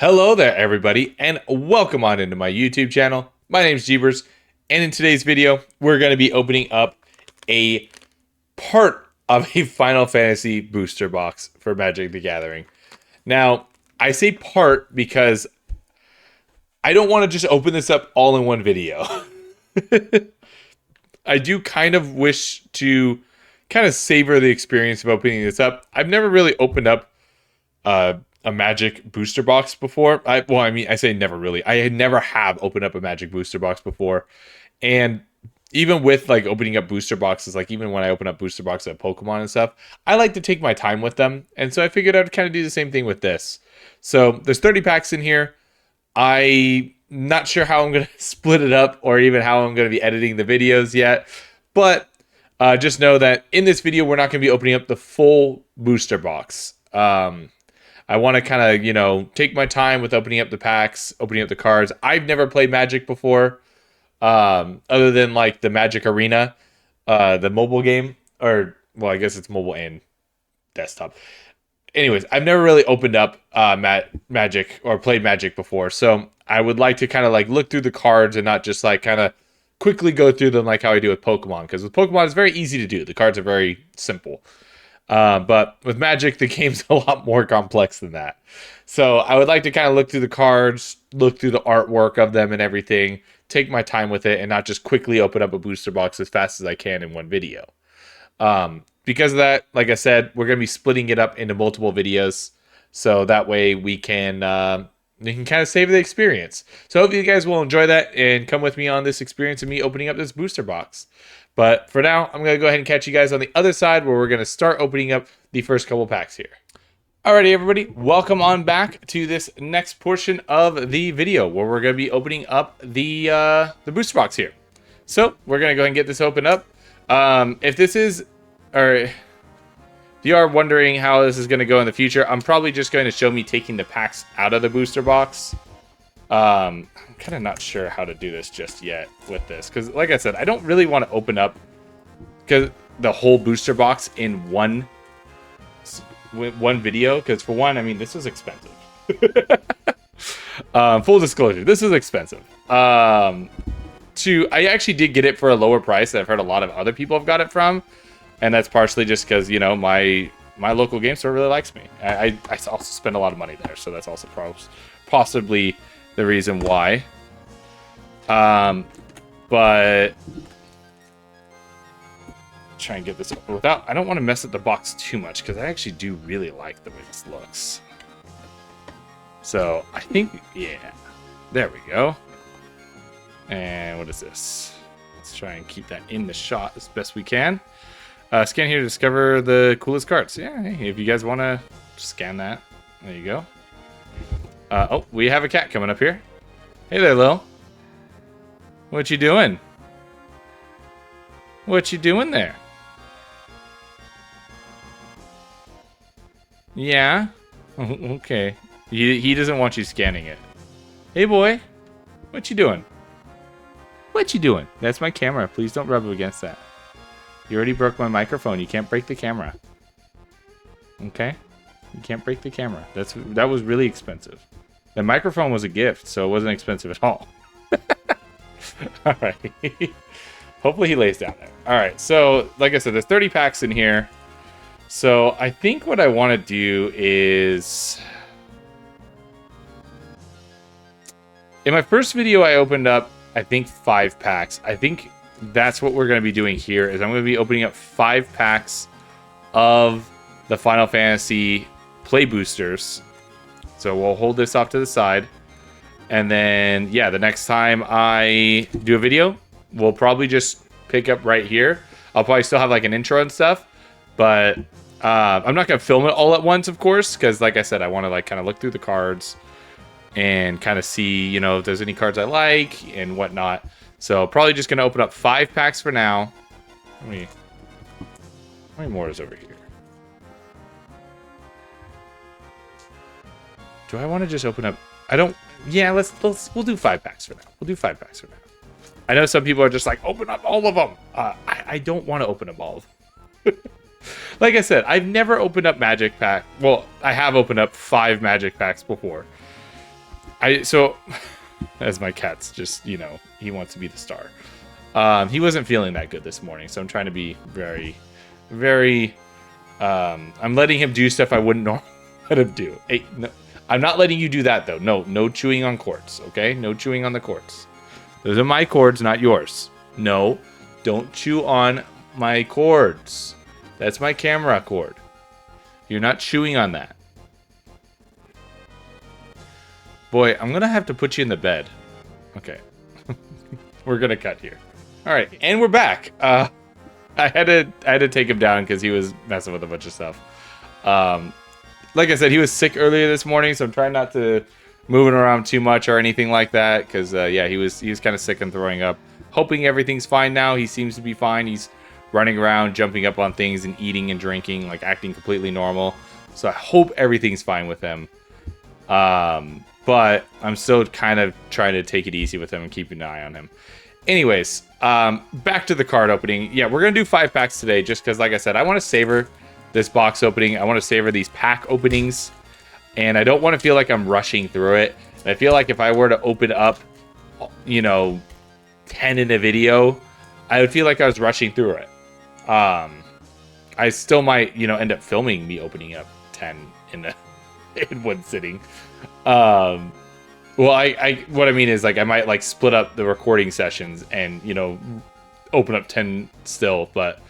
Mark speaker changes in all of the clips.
Speaker 1: Hello there, everybody, and welcome on into my YouTube channel. My name's Jeebers, and in today's video, we're going to be opening up a part of a Final Fantasy booster box for Magic the Gathering. Now, I say part because I don't want to just open this up all in one video. I do kind of wish to kind of savor the experience of opening this up. I've never really opened up a Magic booster box before. I say never really. I never have opened up a Magic booster box before. And even with like opening up booster boxes, like even when I open up booster boxes at Pokemon and stuff, I like to take my time with them. And so I figured I'd kind of do the same thing with this. So there's 30 packs in here. I'm not sure how I'm going to split it up or even how I'm going to be editing the videos yet. But just know that in this video, we're not going to be opening up the full booster box. I want to kind of, take my time with opening up the packs, opening up the cards. I've never played Magic before, other than like the Magic Arena, the mobile game, or well, I guess it's mobile and desktop. Anyways, I've never really opened up Magic or played Magic before, so I would like to kind of like look through the cards and not just like kind of quickly go through them like how I do with Pokemon, because with Pokemon it's very easy to do. The cards are very simple. But with Magic, the game's a lot more complex than that. So I would like to kind of look through the cards, look through the artwork of them and everything, take my time with it, and not just quickly open up a booster box as fast as I can in one video. Because of that, like I said, we're going to be splitting it up into multiple videos. So that way we can kind of save the experience. So I hope you guys will enjoy that and come with me on this experience of me opening up this booster box. But for now, I'm going to go ahead and catch you guys on the other side where we're going to start opening up the first couple packs here. Alrighty, everybody, welcome on back to this next portion of the video where we're going to be opening up the booster box here. So we're going to go ahead and get this opened up. If you are wondering how this is going to go in the future, I'm probably just going to show me taking the packs out of the booster box. I'm kind of not sure how to do this just yet with this, because like I said, I don't really want to open up the whole booster box in one video, because for one, I mean, this is expensive. Full disclosure, this is expensive. I actually did get it for a lower price that I've heard a lot of other people have got it from, and that's partially just because my local game store really likes me. I also spend a lot of money there, so that's also possibly the reason why. But try and get this over without. I don't want to mess up the box too much because I actually do really like the way this looks. So I think, yeah, there we go. And what is this? Let's try and keep that in the shot as best we can. Scan here to discover the coolest cards. Yeah, hey, if you guys want to scan that, there you go. Oh, we have a cat coming up here. Hey there, Lil. What you doing? What you doing there? Yeah? Okay. He doesn't want you scanning it. Hey, boy. What you doing? What you doing? That's my camera. Please don't rub against that. You already broke my microphone. You can't break the camera. Okay? You can't break the camera. That was really expensive. The microphone was a gift, so it wasn't expensive at all. Alright. Hopefully he lays down there. Alright, so like I said, there's 30 packs in here. So I think what I want to do is... in my first video, I opened up, I think, 5 packs. I think that's what we're going to be doing here, is I'm going to be opening up 5 packs of the Final Fantasy Play Boosters. So we'll hold this off to the side. And then, yeah, the next time I do a video, we'll probably just pick up right here. I'll probably still have like an intro and stuff. But I'm not going to film it all at once, of course. Because like I said, I want to like kind of look through the cards and kind of see, if there's any cards I like and whatnot. So probably just going to open up 5 packs for now. How many more is over here? Do I want to just open up? I don't. Yeah, we'll do 5 packs for now. We'll do 5 packs for now. I know some people are just like, open up all of them. I don't want to open up all of them. Like I said, I've never opened up Magic Pack. Well, I have opened up 5 Magic Packs before. So as my cat's just, you know, he wants to be the star. He wasn't feeling that good this morning, so I'm trying to be very, very. I'm letting him do stuff I wouldn't normally let him do. Hey, no, I'm not letting you do that though. No chewing on cords. Okay, no chewing on the cords. Those are my cords, not yours. No, don't chew on my cords. That's my camera cord. You're not chewing on that. Boy, I'm gonna have to put you in the bed. Okay, we're gonna cut here. All right, and we're back. I had to take him down because he was messing with a bunch of stuff. Like I said, he was sick earlier this morning, so I'm trying not to move him around too much or anything like that. Because yeah, he was kind of sick and throwing up. Hoping everything's fine now. He seems to be fine. He's running around, jumping up on things, and eating and drinking, like acting completely normal. So I hope everything's fine with him. But I'm still kind of trying to take it easy with him and keep an eye on him. Anyways, back to the card opening. Yeah, we're going to do 5 packs today just because, like I said, I want to savor this box opening. I want to savor these pack openings. And I don't want to feel like I'm rushing through it. And I feel like if I were to open up, you know, 10 in a video, I would feel like I was rushing through it. I still might, you know, end up filming me opening up 10 in one sitting. Well, what I mean is, like, I might like split up the recording sessions and, you know, open up 10 still. But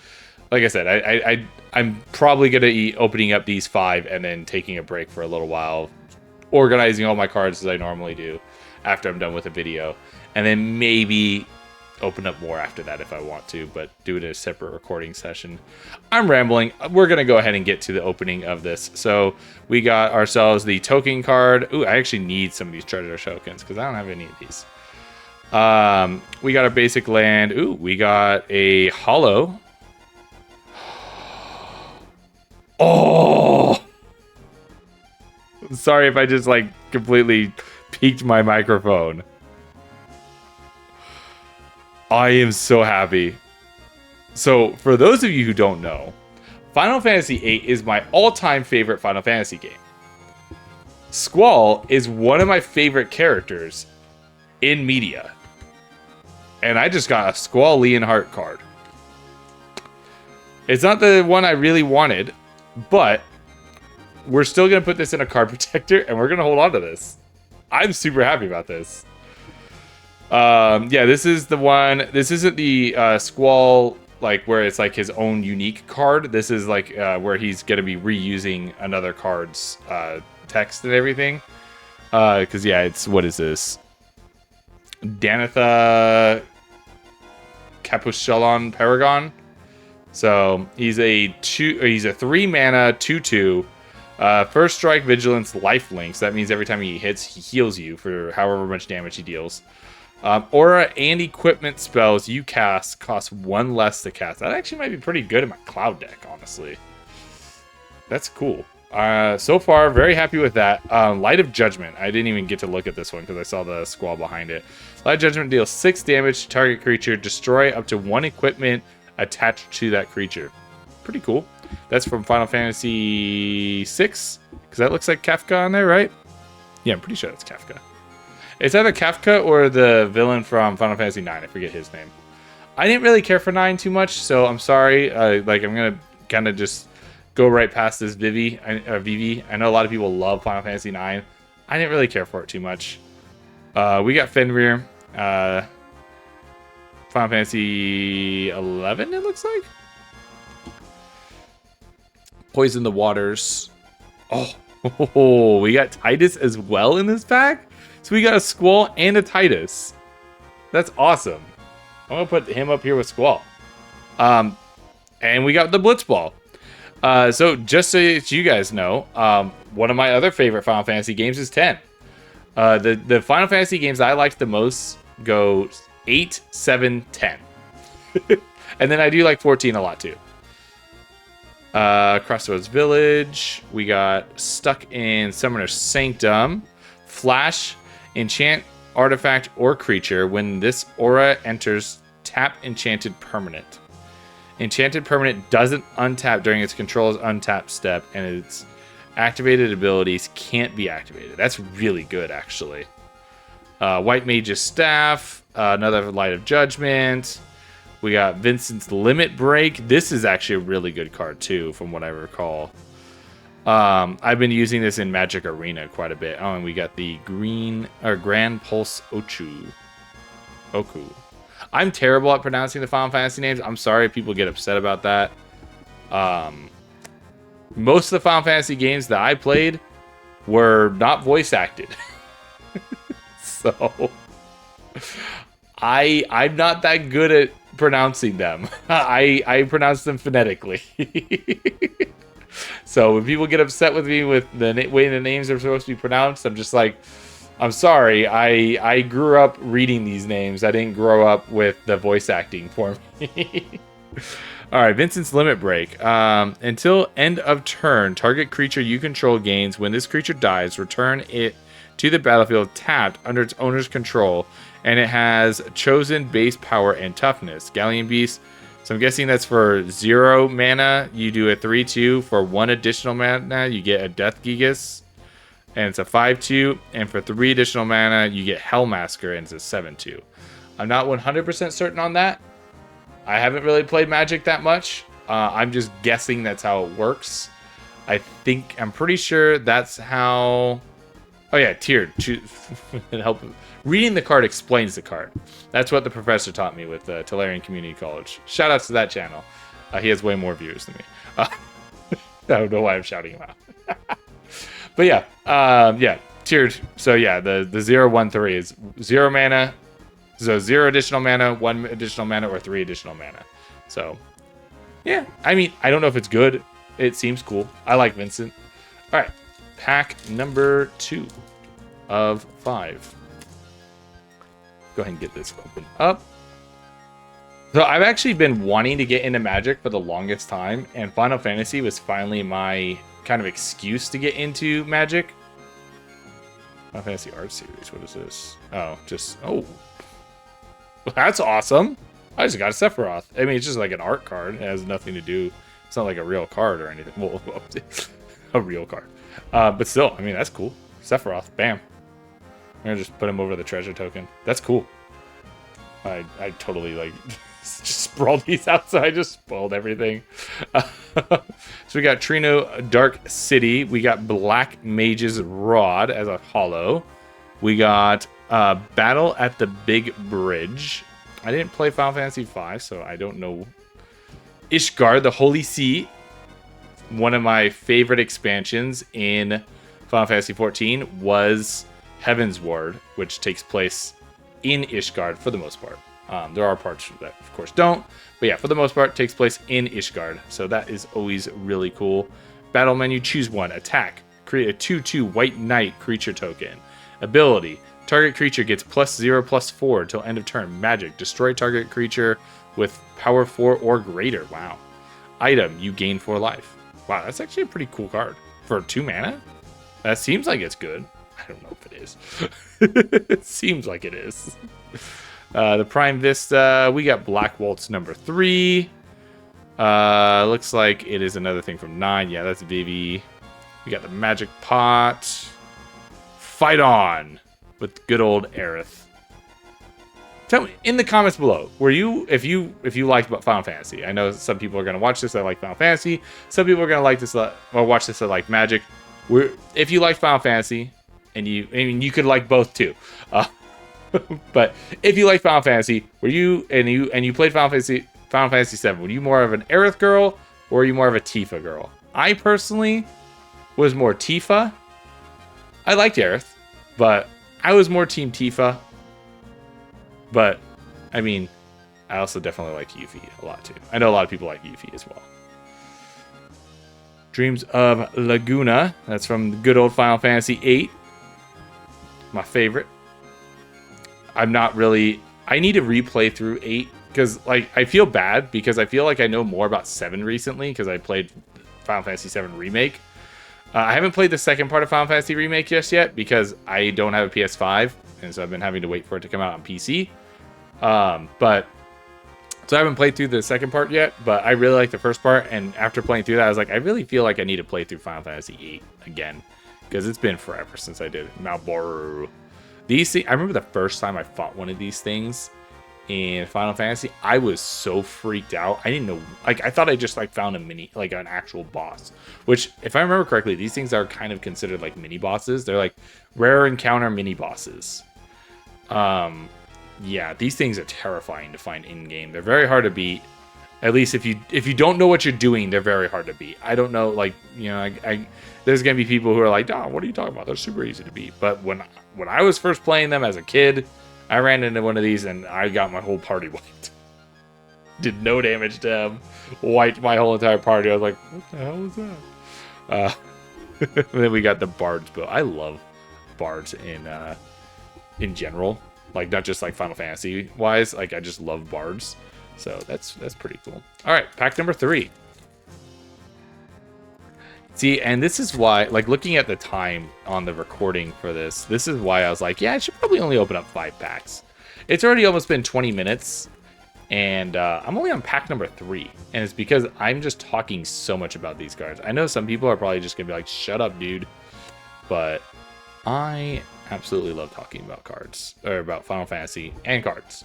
Speaker 1: like I said, I'm probably gonna be opening up these 5 and then taking a break for a little while, organizing all my cards as I normally do after I'm done with a video, and then maybe open up more after that if I want to, but do it in a separate recording session. I'm rambling. We're going to go ahead and get to the opening of this. So we got ourselves the token card. Ooh, I actually need some of these treasure tokens because I don't have any of these. We got a basic land. Ooh, we got a hollow. Oh! Sorry if I just like completely peaked my microphone. I am so happy. So, for those of you who don't know, Final Fantasy VIII is my all-time favorite Final Fantasy game. Squall is one of my favorite characters in media. And I just got a Squall Leonhart card. It's not the one I really wanted, but we're still going to put this in a card protector, and we're going to hold on to this. I'm super happy about this. Yeah, this is the one. This isn't the Squall, like, where it's like his own unique card. This is like where he's gonna be reusing another card's text and everything. Because yeah, it's, what is this? Danitha Capuchelon Paragon. So he's a 3 mana 2/2. First strike, vigilance, life link. So that means every time he hits, he heals you for however much damage he deals. Aura and equipment spells you cast cost 1 less to cast. That actually might be pretty good in my cloud deck, honestly. That's cool. So far, very happy with that. Light of Judgment. I didn't even get to look at this one because I saw the Squall behind it. Light of Judgment deals 6 damage to target creature. Destroy up to 1 equipment attached to that creature. Pretty cool. That's from Final Fantasy VI, because that looks like Kafka on there, right? Yeah, I'm pretty sure that's Kafka. It's either Kafka or the villain from Final Fantasy IX. I forget his name. I didn't really care for 9 too much, so I'm sorry. Like, I'm going to kind of just go right past this Vivi. I know a lot of people love Final Fantasy IX. I didn't really care for it too much. We got Fenrir. Final Fantasy 11, it looks like. Poison the Waters. Oh, we got Tidus as well in this pack? So we got a Squall and a Tidus. That's awesome. I'm going to put him up here with Squall. And we got the Blitzball. So just so you guys know, one of my other favorite Final Fantasy games is 10. The Final Fantasy games I liked the most go 8, 7, 10. And then I do like 14 a lot too. Crossroads Village. We got Stuck in Summoner's Sanctum. Flash. Enchant artifact or creature. When this aura enters, tap enchanted permanent. Enchanted permanent doesn't untap during its control's untap step, and its Activated abilities can't be activated. That's really good, actually. White Mage's Staff, another Light of Judgment. We got Vincent's Limit Break. This is actually a really good card, too, from what I recall. I've been using this in Magic Arena quite a bit. Oh, and we got the Grand Pulse Oku. I'm terrible at pronouncing the Final Fantasy names. I'm sorry if people get upset about that. Most of the Final Fantasy games that I played were not voice acted. So I'm not that good at pronouncing them. I pronounce them phonetically. So when people get upset with me with the way the names are supposed to be pronounced, I'm just like, I'm sorry. I grew up reading these names. I didn't grow up with the voice acting for me. All right, Vincent's Limit Break. Until end of turn, target creature you control gains. When this creature dies, return it to the battlefield tapped under its owner's control, and it has chosen base power and toughness. Galleon Beast. So I'm guessing that's for 0 mana. You do a 3/2. For 1 additional mana, you get a Death Gigas, and it's a 5/2. And for 3 additional mana, you get Hellmasker, and it's a 7/2. I'm not 100% certain on that. I haven't really played Magic that much. I'm just guessing that's how it works. I'm pretty sure that's how... Oh yeah, tiered. Help. Reading the card explains the card. That's what the professor taught me with Tolarian Community College. Shout outs to that channel. He has way more viewers than me. I don't know why I'm shouting him out. But yeah, tiered. So yeah, the 0/1/3 is 0 mana. So 0 additional mana, 1 additional mana, or 3 additional mana. So yeah, I mean, I don't know if it's good. It seems cool. I like Vincent. All right. Pack number 2 of 5. Go ahead and get this open up. So I've actually been wanting to get into Magic for the longest time, and Final Fantasy was finally my kind of excuse to get into Magic. Final Fantasy Art Series, what is this? Oh, that's awesome. I just got a Sephiroth. I mean, it's just like an art card. It has nothing to do. It's not like a real card or anything. Well, a real card. But still, I mean, that's cool. Sephiroth, bam. I'm gonna just put him over the treasure token. That's cool. I totally like just sprawled these out, so I just spoiled everything. So we got Trino Dark City. We got Black Mage's Rod as a holo. We got Battle at the Big Bridge. I didn't play Final Fantasy V, so I don't know. Ishgard, the Holy See. One of my favorite expansions in Final Fantasy XIV was Heaven's Ward, which takes place in Ishgard for the most part. There are parts that, of course, don't. But yeah, for the most part, it takes place in Ishgard. So that is always really cool. Battle menu, choose one. Attack. Create a 2/2 White Knight creature token. Ability. Target creature gets +0/+4 until end of turn. Magic. Destroy target creature with power 4 or greater. Wow. Item. You gain 4 life. Wow, that's actually a pretty cool card. For 2 mana? That seems like it's good. I don't know if it is. It seems like it is. The Prime Vista, we got Black Waltz number 3. Looks like it is another thing from 9. Yeah, that's Vivi. We got the Magic Pot. Fight on with good old Aerith. Tell me in the comments below, if you liked Final Fantasy. I know some people are gonna watch this that like Final Fantasy. Some people are gonna like this or watch this that like Magic. If you like Final Fantasy, and you could like both too. But if you like Final Fantasy, you played Final Fantasy VII, were you more of an Aerith girl or were you more of a Tifa girl? I personally was more Tifa. I liked Aerith, but I was more Team Tifa. But, I mean, I also definitely like Yuffie a lot, too. I know a lot of people like Yuffie as well. Dreams of Laguna. That's from the good old Final Fantasy VIII. My favorite. I'm not really... I need to replay through 8. Because, like, I feel bad. Because I feel like I know more about 7 recently. Because I played Final Fantasy VII Remake. I haven't played the second part of Final Fantasy Remake just yet. Because I don't have a PS5. And so I've been having to wait for it to come out on PC. But So I haven't played through the second part yet, but I really like the first part. And after playing through that, I was like, I really feel like I need to play through Final Fantasy VIII again, because it's been forever since I did it. Malboro. These things, I remember the first time I fought one of these things in Final Fantasy, I was so freaked out. I didn't know, like, I thought I just like found a mini, like an actual boss, which if I remember correctly, these things are kind of considered like mini bosses. They're like rare encounter mini bosses. Yeah, these things are terrifying to find in game. They're very hard to beat. At least if you don't know what you're doing, they're very hard to beat. I don't know, like, you know, I there's gonna be people who are like, "Oh, what are you talking about? They're super easy to beat." But when I was first playing them as a kid, I ran into one of these and I got my whole party wiped. Did no damage to them. Wiped my whole entire party. I was like, "What the hell was that?" And then we got the bards build. I love bards in general. Like, not just like Final Fantasy wise, like I just love bards. So that's pretty cool. All right, pack number 3. See, and this is why, like, looking at the time on the recording for this is why I was like, yeah, I should probably only open up 5 packs. It's already almost been 20 minutes, and I'm only on pack number 3, and it's because I'm just talking so much about these cards. I know some people are probably just gonna be like, shut up, dude, but I absolutely love talking about cards, or about Final Fantasy and cards.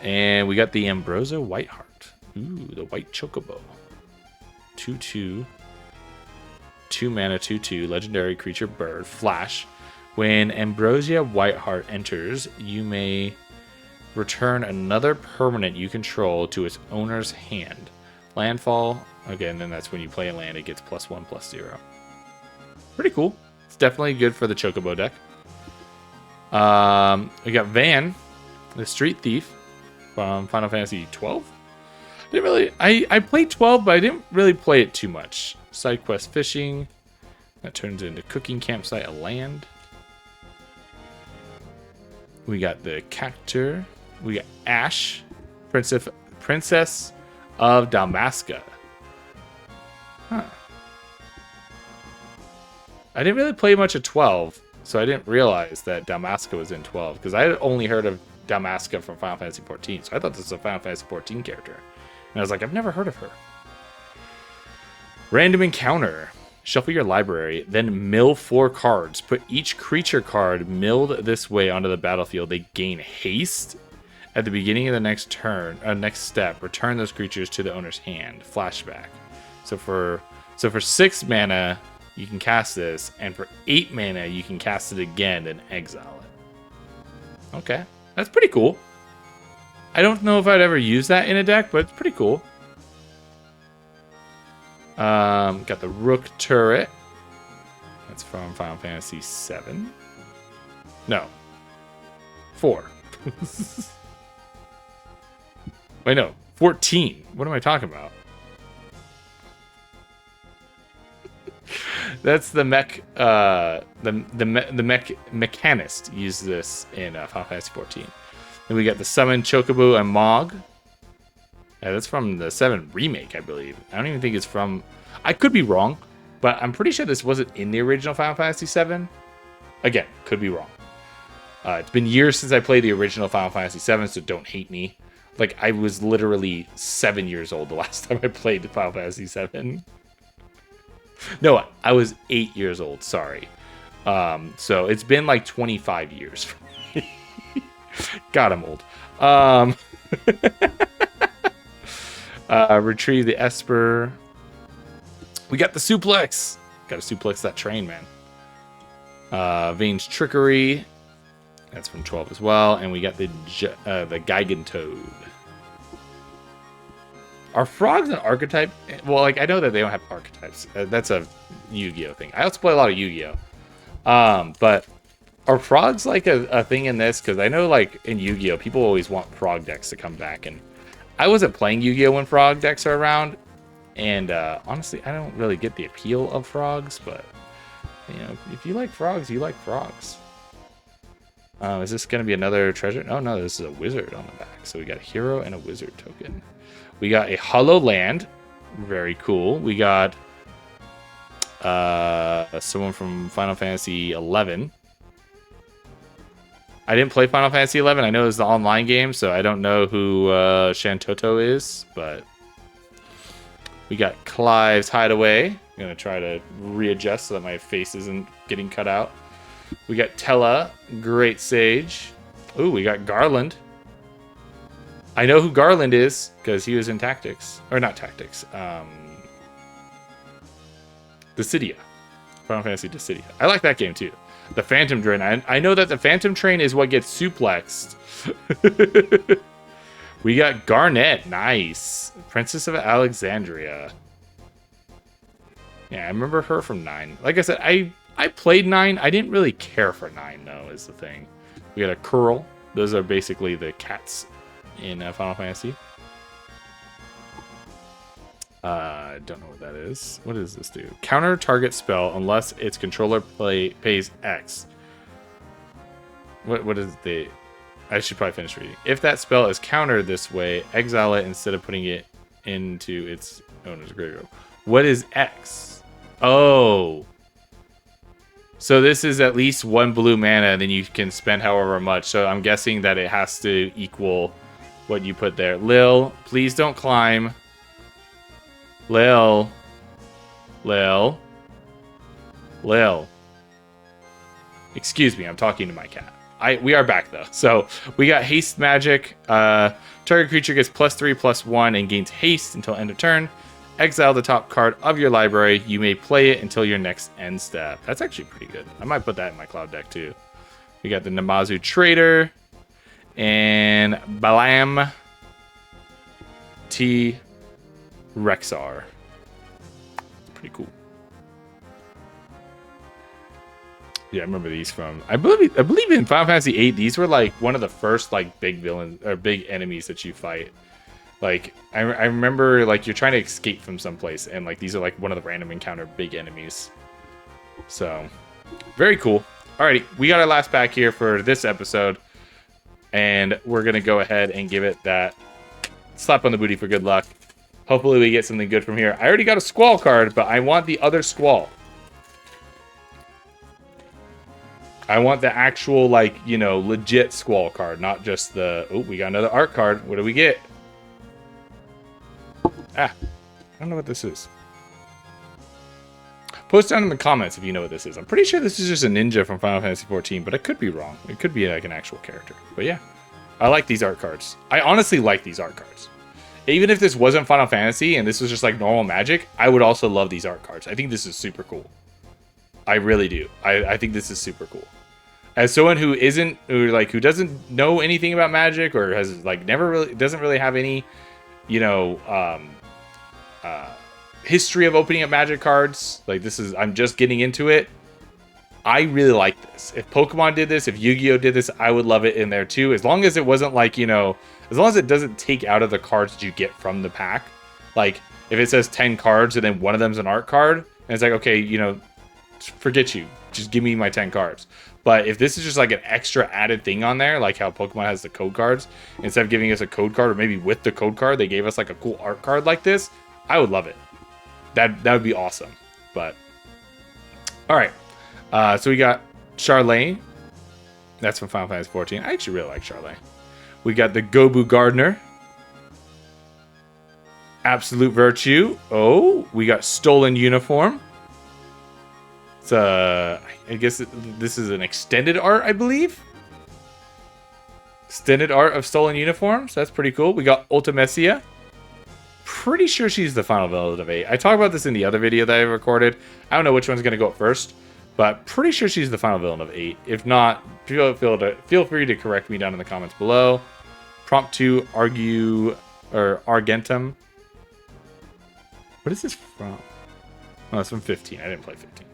Speaker 1: And we got the Ambrosia Whiteheart. Ooh, the White Chocobo. 2/2. 2 mana, 2/2. Legendary creature bird. Flash. When Ambrosia Whiteheart enters, you may return another permanent you control to its owner's hand. Landfall. Okay, and then that's when you play a land, it gets +1/+0. Pretty cool. It's definitely good for the Chocobo deck. We got Van, the Street Thief from Final Fantasy 12. Didn't really. I played 12, but I didn't really play it too much. Side quest fishing. That turns into cooking campsite, a land. We got the Cactur. We got Ash, Princess of Damaska. Huh. I didn't really play much of 12, so I didn't realize that Damaska was in 12, because I had only heard of Damaska from Final Fantasy 14, so I thought this was a Final Fantasy 14 character. And I was like, I've never heard of her. Random encounter. Shuffle your library, then mill 4 cards. Put each creature card milled this way onto the battlefield. They gain haste at the beginning of the next turn. Next step, return those creatures to the owner's hand. Flashback. So for 6 mana, you can cast this, and for 8 mana, you can cast it again and exile it. Okay, that's pretty cool. I don't know if I'd ever use that in a deck, but it's pretty cool. Got the Rook turret. That's from Final Fantasy 7. No. 4. Wait, no. 14. What am I talking about? That's the mech. The mechanist used this in Final Fantasy 14. Then we got the Summon Chocobo and Mog. Yeah, that's from the 7 remake, I believe. I don't even think it's from... I could be wrong, but I'm pretty sure this wasn't in the original Final Fantasy 7. Again, could be wrong. It's been years since I played the original Final Fantasy 7, so don't hate me. Like, I was literally 7 years old the last time I played Final Fantasy 7. No, I was 8 years old, sorry. So it's been like 25 years for me. God, I'm old. Retrieve the Esper. We got the suplex. Got to suplex that train, man. Vane's Trickery. That's from 12 as well. And we got the Gigantoad. Are frogs an archetype? Well, like, I know that they don't have archetypes. That's a Yu-Gi-Oh thing. I also play a lot of Yu-Gi-Oh. But are frogs like a thing in this? Because I know, like, in Yu-Gi-Oh, people always want frog decks to come back. And I wasn't playing Yu-Gi-Oh when frog decks are around. And honestly, I don't really get the appeal of frogs. But, you know, if you like frogs, you like frogs. Is this going to be another treasure? Oh, no, this is a wizard on the back. So we got a hero and a wizard token. We got a Hollow Land. Very cool. We got someone from Final Fantasy 11. I didn't play Final Fantasy 11. I know it's the online game, so I don't know who Shantoto is, but we got Clive's Hideaway. I'm gonna try to readjust so that my face isn't getting cut out. We got Tella, Great Sage. Ooh, we got Garland. I know who Garland is because he was in Tactics, or not Tactics. Dissidia, Final Fantasy Dissidia. I like that game too. The Phantom Train. I know that the Phantom Train is what gets suplexed. We got Garnet. Nice. Princess of Alexandria. Yeah, I remember her from 9. Like I said, I played 9. I didn't really care for 9, though, is the thing. We got a Curl. Those are basically the cats in Final Fantasy. I don't know what that is. What does this do? Counter target spell unless its controller pays X. What is the... I should probably finish reading. If that spell is countered this way, exile it instead of putting it into its owner's graveyard. What is X? Oh. So this is at least 1 blue mana, and then you can spend however much. So I'm guessing that it has to equal what you put there. Lil, please don't climb. Lil. Excuse me, I'm talking to my cat. We are back though. So we got haste magic. Target creature gets +3/+1 and gains haste until end of turn. Exile the top card of your library. You may play it until your next end step. That's actually pretty good. I might put that in my cloud deck too. We got the Namazu Trader and Balam T Rexar. Pretty cool. Yeah, I remember these from. I believe in Final Fantasy VIII. These were like one of the first like big villains or big enemies that you fight. Like I remember like you're trying to escape from someplace, and like these are like one of the random encounter big enemies. So very cool. Alrighty, we got our last pack here for this episode, and we're gonna go ahead and give it that slap on the booty for good luck. Hopefully we get something good from here. I already got a Squall card, but I want the other Squall. I want the actual, like, you know, legit Squall card, not just the... Oh, we got another art card. What do we get? Ah, I don't know what this is. Post down in the comments if you know what this is. I'm pretty sure this is just a ninja from Final Fantasy XIV, but I could be wrong. It could be like an actual character. But yeah, I like these art cards. I honestly like these art cards. Even if this wasn't Final Fantasy and this was just like normal Magic, I would also love these art cards. I think this is super cool. I really do. I think this is super cool. As someone who doesn't know anything about Magic or has like doesn't really have any, you know, history of opening up Magic cards. Like I'm just getting into it. I really like this. If Pokemon did this, if Yu-Gi-Oh did this, I would love it in there too. As long as it wasn't like, you know, as long as it doesn't take out of the cards that you get from the pack. Like if it says 10 cards and then one of them's an art card, and it's like, okay, you know, forget you. Just give me my 10 cards. But if this is just like an extra added thing on there, like how Pokemon has the code cards, instead of giving us a code card, or maybe with the code card, they gave us like a cool art card like this, I would love it. That would be awesome. But, all right. So we got Charlene. That's from Final Fantasy XIV. I actually really like Charlene. We got the Gobu Gardener. Absolute Virtue. Oh, we got Stolen Uniform. It's I guess this is an extended art, I believe. Extended art of Stolen Uniforms. That's pretty cool. We got Ultimecia. Pretty sure she's the final villain of 8. I talked about this in the other video that I recorded. I don't know which one's going to go up first, but pretty sure she's the final villain of 8. If not, feel free to correct me down in the comments below. Prompt 2, Argentum. What is this from? Oh, it's from 15. I didn't play 15.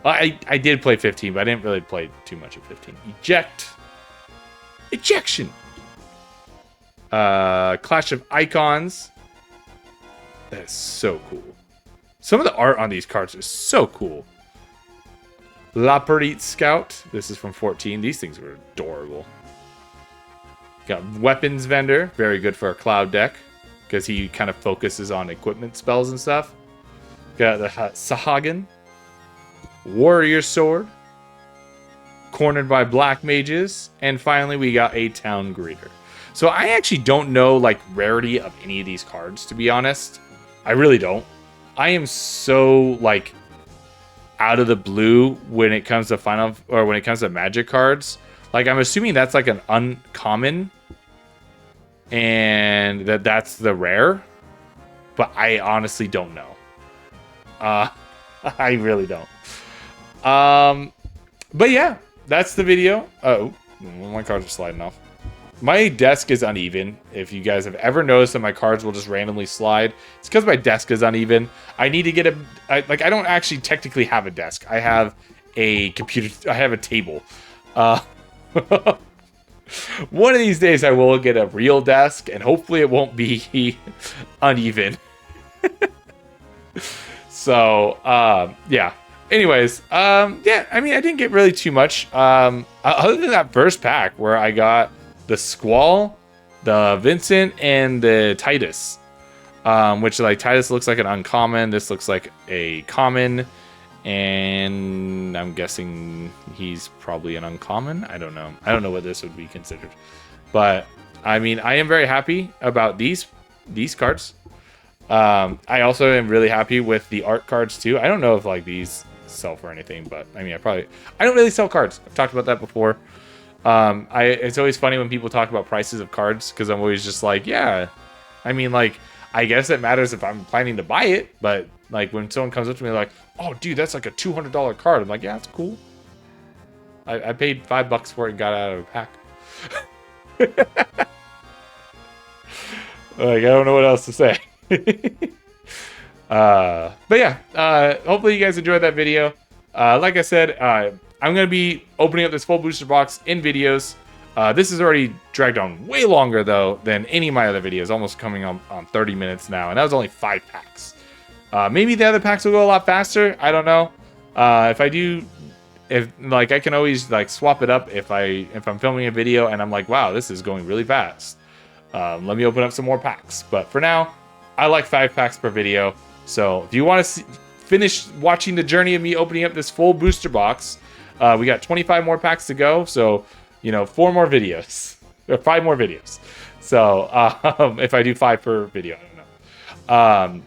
Speaker 1: I did play 15, but I didn't really play too much of 15. Ejection. Clash of Icons. That is so cool. Some of the art on these cards is so cool. Laperit Scout. This is from 14. These things were adorable. Got Weapons Vendor. Very good for a cloud deck, because he kind of focuses on equipment spells and stuff. Got the Sahagin. Warrior Sword. Cornered by Black Mages, and finally we got a Town Greeter. So I actually don't know like rarity of any of these cards, to be honest. I really don't. I am so like out of the blue when it comes to when it comes to Magic cards. Like I'm assuming that's like an uncommon, and that's the rare, but I honestly don't know. I really don't. But yeah, that's the video. Oh, my cards are sliding off. My desk is uneven. If you guys have ever noticed that my cards will just randomly slide, it's because my desk is uneven. I need to get I don't actually technically have a desk. I have a computer. I have a table. One of these days I will get a real desk, and hopefully it won't be uneven. So, yeah. Anyways, yeah, I mean, I didn't get really too much. Other than that first pack where I got the Squall, the Vincent, and the Titus. Which, like, Titus looks like an uncommon. This looks like a common. And I'm guessing he's probably an uncommon. I don't know. I don't know what this would be considered. But, I mean, I am very happy about these cards. I also am really happy with the art cards, too. I don't know if, like, these sell for anything, but, I mean, I don't really sell cards. I've talked about that before. It's always funny when people talk about prices of cards, because I'm always just like, yeah, I mean, like, I guess it matters if I'm planning to buy it, but like when someone comes up to me like, oh dude, that's like a $200 card, I'm like, yeah, that's cool. I paid $5 for it and got it out of a pack. Like, I don't know what else to say. But yeah, hopefully you guys enjoyed that video. Like I said, I'm going to be opening up this full booster box in videos. This is already dragged on way longer, though, than any of my other videos. Almost coming on 30 minutes now. And that was only 5 packs. Maybe the other packs will go a lot faster. I don't know. If I do... like, I can always, like, swap it up if I'm filming a video and I'm like, wow, this is going really fast. Let me open up some more packs. But for now, I like 5 packs per video. So if you want to finish watching the journey of me opening up this full booster box... we got 25 more packs to go, so, 4 more videos. Or 5 more videos. So, if I do 5 per video, I don't know.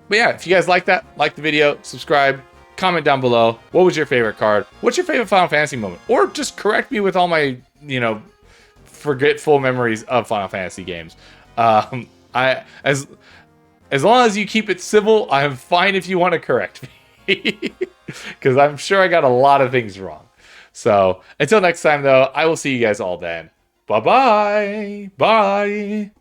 Speaker 1: But yeah, if you guys like that, like the video, subscribe, comment down below. What was your favorite card? What's your favorite Final Fantasy moment? Or just correct me with all my, forgetful memories of Final Fantasy games. As long as you keep it civil, I'm fine if you want to correct me. Because I'm sure I got a lot of things wrong. So, until next time, though, I will see you guys all then. Bye-bye. Bye.